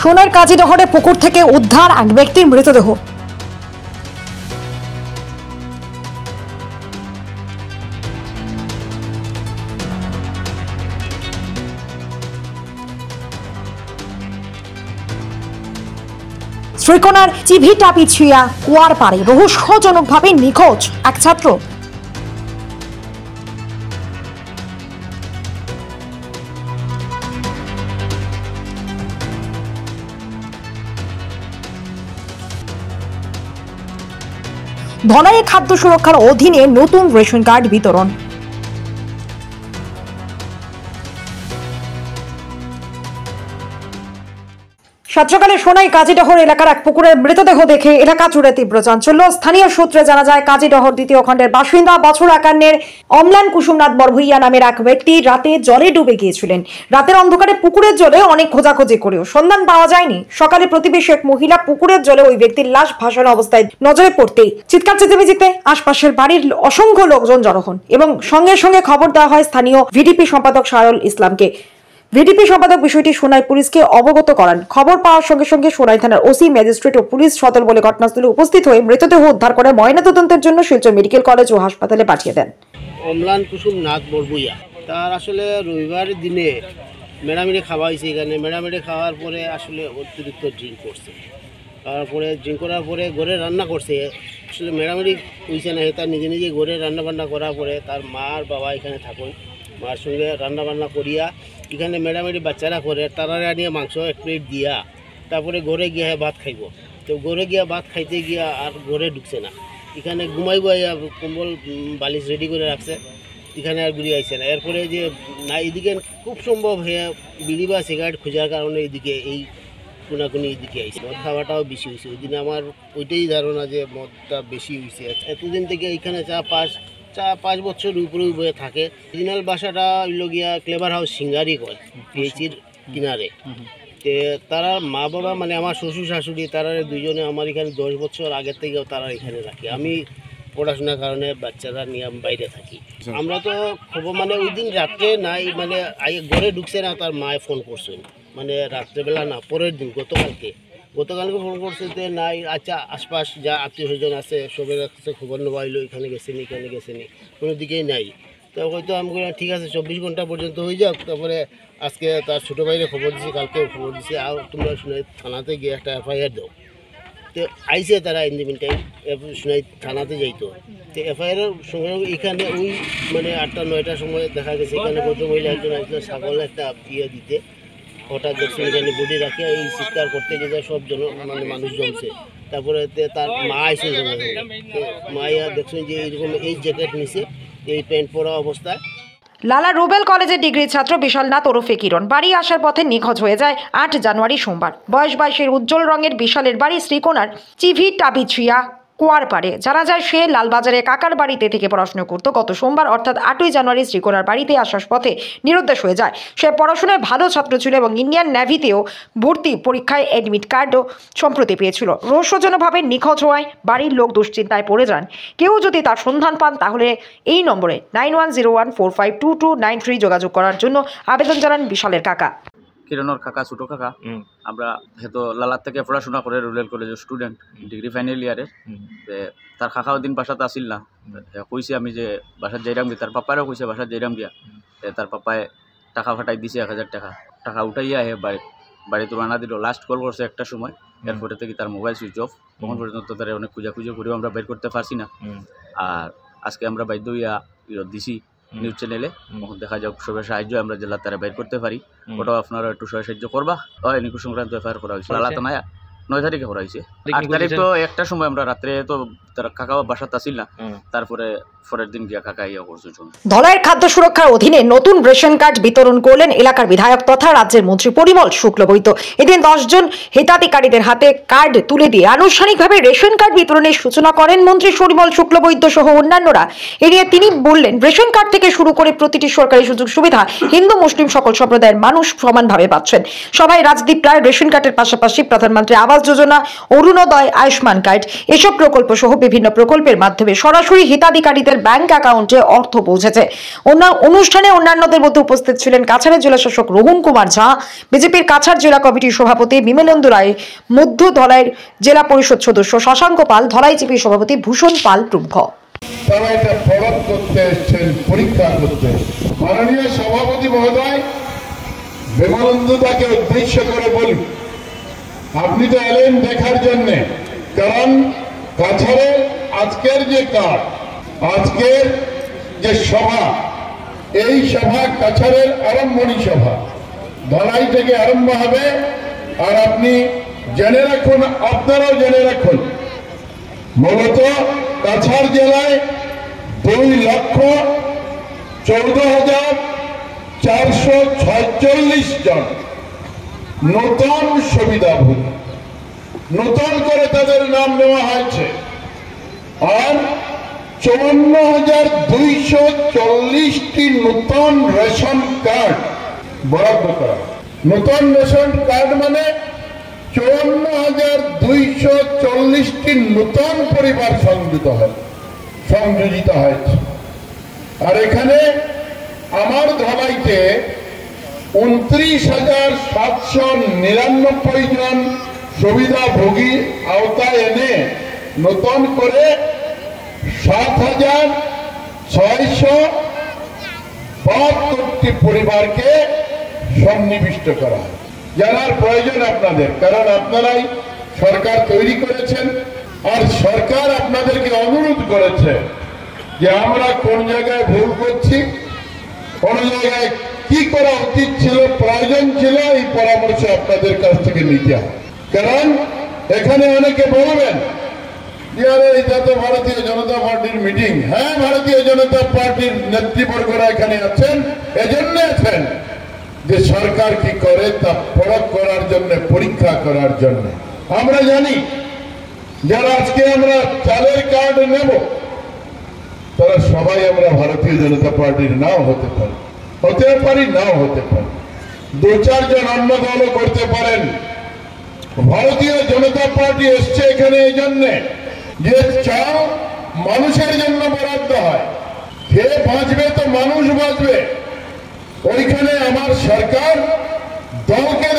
সোনার কাজীডহরে পুকুর থেকে উদ্ধার এক ব্যক্তির মৃতদেহ। শ্রীকোনার চিভিটাপিছিয়া কুয়ার পাড়ে রহস্যজনকভাবে নিখোঁজ এক ছাত্র। ধলাই খাদ্য সুরক্ষার অধীনে নতুন রেশন কার্ড বিতরণ। সাত সকালে সোনাই কাজীডহর এলাকার এক পুকুরের মৃতদেহ দেখে এলাকা জুড়ে তীব্র চাঞ্চল্য। স্থানীয় সূত্রে জানা যায়, কাজীডহর দ্বিতীয় খণ্ডের বাসিন্দা বছর 51 অম্লান কুসুমনাথ বরভুইয়া নামের এক ব্যক্তি রাতে জলে ডুবে গিয়েছিলেন। রাতের অন্ধকারে পুকুরের জলে অনেক খোঁজাখুঁজি করেও সন্ধান পাওয়া যায়নি। সকালে প্রতিবেশী এক মহিলা পুকুরের জলে ওই ব্যক্তির লাশ ভাসানো অবস্থায় নজরে পড়তেই চিৎকার চেঁচামেচিতে আশপাশের বাড়ির অসংখ্য লোকজন জড়ো হন এবং সঙ্গে সঙ্গে খবর দেওয়া হয় স্থানীয় ভিডিপি সম্পাদক শাহরুল ইসলামকে। ভিডিপি সম্পাদক বিষয়টি সোনাই পুলিশকে অবগত করান। খবর পাওয়ার সঙ্গে সঙ্গে সোনাই থানার ওসি, ম্যাজিস্ট্রেট ও পুলিশ সদল বলে ঘটনাস্থলে উপস্থিত হয়ে মৃতদেহ উদ্ধার করে ময়নাতদন্তের জন্য শিলচর মেডিকেল কলেজ ও হাসপাতালে পাঠিয়ে দেন। অম্লান কুসুমনাথ বরভুইয়া, তার আসলে রবিবার দিনে মেড়ামেড়ি খাওয়া হয়েছে। এখানে মেড়ামেড়ি খাওয়ার পরে আসলে অতিরিক্ত ড্রিঙ্ক করছে। তারপরে ড্রিঙ্ক করার পরে ঘরে রান্না করছে। আসলে মেড়ামেড়ি হয়েছে না, তার নিজে নিজে ঘরে রান্না বান্না করার পরে তার মা আর বাবা এখানে থাকুন, মার সঙ্গে রান্না বান্না করিয়া এখানে মেড়ামেড়ি বাচ্চারা করে তারা নিয়ে মাংস এক প্লেট দিয়া তারপরে ঘরে গিয়া ভাত খাইব। তো ঘরে গিয়া ভাত খাইতে গিয়া আর ঘরে ঢুকছে না, এখানে ঘুমাইব, কম্বল বালিশ রেডি করে রাখছে, এখানে আর ঘুরে আইছে না। এরপরে যে না এদিকে খুব সম্ভব হয়ে বিড়ি বা সিগারেট খোঁজার কারণে এদিকে এই কোনাকুনি এদিকে আইছে। মদ খাওয়াটাও বেশি হয়েছে ওই দিনে, আমার ওইটাই ধারণা যে মদটা বেশি হয়েছে। এতদিন থেকে এখানে 5 বছর উপরে বয়ে থাকে। অরিজিনাল বাসাটা হইল গিয়া ক্লেভার হাউস সিঙ্গারি কয়, পিএইচির কিনারে। তে তারা মা বাবা মানে আমার শ্বশুর শাশুড়ি তারা দুজনে আমার এখানে 10 বছর আগের থেকেও তারা এখানে রাখে। আমি পড়াশোনার কারণে বাচ্চারা নিয়ে বাইরে থাকি। আমরা তো খবর মানে ওই দিন রাত্রে নাই, মানে ঘরে ঢুকছে না, তার মায়ে ফোন করছেন, মানে রাত্রেবেলা না, পরের দিন গতকালকে ফোন করছে যে নাই। আচ্ছা, আশপাশ যা আত্মীয় স্বজন আছে সবের কাছে খবর নেওয়া হইলো, এখানে গেছেনি কোনো দিকেই নাই। তো হয়তো আমি ঠিক আছে 24 ঘন্টা পর্যন্ত হয়ে যাক। তারপরে আজকে তার ছোটো ভাইরে খবর দিছি, কালকেও খবর দিছি, আর তোমরা শুনে থানাতে গিয়ে একটা এফআইআর দাও। তো আইসে তারা ইন দি মিন টাইম শুনাই থানাতে যাইতো। তো এফআইআরের সঙ্গে এখানে ওই মানে 8টা-9টার সময় দেখা গেছে এখানে ভদ্রমহিলা একজন আসলে ছাগল একটা ইয়ে দিতে, হঠাৎ দেখছেন এখানে বডি রাখে এই চিৎকার করতে গিয়ে সব মানে মানুষ জমছে। তারপরে তার মা আইসে মাইয়া দেখছেন যে এইরকম এই জ্যাকেট নিছে, এই প্যান্ট পরা অবস্থায়। লালা রুবেল কলেজের ডিগ্রি ছাত্র বিশাল নাথ ওরফে কিরণ বাড়ি আসার পথে নিখোঁজ হয়ে যায় 8 জানুয়ারি সোমবার। বয়স 22 উজ্জ্বল রঙের বিশালের বাড়ি শ্রীকোনার চিভিটাপিছিয়া কুয়ার পাড়ে। জানা যায় সে লালবাজারে কাকার বাড়িতে থেকে পড়াশোনা করতো। গত সোমবার অর্থাৎ 8ই জানুয়ারি শ্রীকোনার বাড়িতে আসার পথে নিরুদ্দেশ হয়ে যায়। সে পড়াশোনায় ভালো ছাত্র ছিল এবং ইন্ডিয়ান নেভিতেও ভর্তি পরীক্ষায় অ্যাডমিট কার্ডও সম্প্রতি পেয়েছিল। রহস্যজনকভাবে নিখোঁজ হওয়ায় বাড়ির লোক দুশ্চিন্তায় পড়ে যান। কেউ যদি তার সন্ধান পান তাহলে এই নম্বরে 9101452293 যোগাযোগ করার জন্য আবেদন জানান বিশালের কাকা। কিরণর কাকা, ছোটো কাকা। আমরা হয়তো লালার থেকে পড়াশোনা করে রুরাল কলেজের স্টুডেন্ট, ডিগ্রি ফাইনাল ইয়ারের। তার কাকাও দিন বাসাতে আসিল না, কইছে আমি যে বাসার যাইরাম গিয়ে, তার পাপারও কইছে বাসার যাইরাম গিয়া। তার পাপায় টাকা ফাটাই দিছে 1000 টাকা, টাকা উঠাইয়া হে বাড়িতে রানা দিল। লাস্ট কল করছে 1টার সময়, এরপরে থেকে তার মোবাইল সুইচ অফ। তখন পর্যন্ত তারা অনেক খুঁজাখুঁজি করেও আমরা বের করতে পারছি না। আর আজকে আমরা বাধ্য হইয়া দিছি নিউজ চ্যানেলে, দেখা যাক সবের সাহায্য আমরা জেলা তারা বের করতে পারি। ওটাও আপনারা একটু সাহায্য করবা। নিখোঁজ সংক্রান্ত এফআইআর করা হয়েছে লালা থানায় 9 তারিখে করা হয়েছে। 8 তারিখ তো 1টার সময় আমরা রাত্রে তো তার কাকা বাসাতে আসিল না, তারপরে পরের দিন গিয়া কাকা ইয়া করছে। ধলাইয়ের খাদ্য সুরক্ষার অধীনে নতুন রেশন কার্ড বিতরণ করলেন এলাকার বিধায়ক তথা রাজ্যের মন্ত্রী পরিমল শুক্লবৈদ্য। এদিন 10 জন হিতাধিকারীদের হাতে কার্ড তুলে দিয়ে আনুষ্ঠানিকভাবে রেশন কার্ড বিতরণের সূচনা করেন মন্ত্রী পরিমল শুক্লবৈদ্য সহ অন্যান্যরা। এ নিয়ে তিনি বললেন, রেশন কার্ড থেকে শুরু করে প্রতিটি সরকারি সুযোগ সুবিধা হিন্দু মুসলিম সকল সম্প্রদায়ের মানুষ সমানভাবে পাচ্ছেন। সবাই রাজদীপ রায় রেশন কার্ডের পাশাপাশি প্রধানমন্ত্রী আবাস যোজনা, অরুণোদয়, আয়ুষ্মান কার্ড এসব প্রকল্প সহ বিভিন্ন প্রকল্পের মাধ্যমে সরাসরি হিতাধিকারীদের ব্যাংক অ্যাকাউন্টে অর্থ পৌঁছেছে। অনুষ্ঠানে অন্যান্যদের মধ্যে উপস্থিত ছিলেন কাছাড়ের জেলা শাসক রোহন কুমার ঝা, বিজেপির কাছাড় জেলা কমিটির সভাপতি বিমলেন্দু রায়, মধ্য ধলাইয়ের জেলা পরিষদ সদস্য শশাঙ্ক পাল, ধলাই জিপি সভাপতি ভূষণ পাল প্রমুখ। তারা এটা পরখ করতে এসছেন, পরীক্ষা করতে। মাননীয় সভাপতি মহোদয়, বিমলেন্দুদাকে উদ্দেশ্য করে বলি, আপনি তো এলেন দেখার জন্য, কারণ কাছাড়ের আজকের যে কাজ, আজকের যে সভা, এই সভা কাছাড়ের আরম্ভণী সভা, ধলাই থেকে আরম্ভ হবে। আর আপনি জেনে রাখুন, আপনারাও জেনে রাখুন, মূলত কাছাড় জেলায় 2,14,446 জন নতুন সুবিধাভোগী, নতুন করে তাদের নাম নেওয়া হয়েছে। আর 54,240টি নতুন রেশন কার্ড বরাদ্দ করা। নতুন রেশন কার্ড মানে 54,240টি নতুন পরিবার সংযোজিত হয়েছে। আর এখানে আমার ধলাইতে 29,799 জন সুবিধাভোগী আওতায় এনে নতুন করে 7,672টি পরিবারকে সন্নিবিষ্ট করা হয়। জানার প্রয়োজন আপনাদের, কারণ আপনারাই সরকার তৈরি করেছেন। আর সরকার আপনাদেরকে অনুরোধ করেছে যে আমরা কোন জায়গায় ভুল করছি, কোন জায়গায় কি করা উচিত ছিল, প্রয়োজন ছিল, এই পরামর্শ আপনাদের কাছ থেকে নিতে হয়। কারণ এখানে অনেকে বলবেন যে আরে এটা তো ভারতীয় জনতা পার্টির মিটিং। হ্যাঁ, ভারতীয় জনতা পার্টির নেতৃবর্গরা এখানে আছেন, এজন্য আছেন যে সরকার কি করে তা পরখ করার জন্য, পরীক্ষা করার জন্য। আমরা জানি যারা আজকে আমরা চালের কার্ড নেব, তারা সবাই আমরা ভারতীয় জনতা পার্টির নাও হতে পারি, নাও হতে পারি। 2-4 জন অন্য দলও করতে পারেন। ভারতীয় জনতা পার্টি এসছে এখানে এই জন্যে যে চাল মানুষের জন্য বরাদ্দ হয়। খেয়ে বাঁচবে তো মানুষ বাঁচবে। ওইখানে আমার সরকার দলকে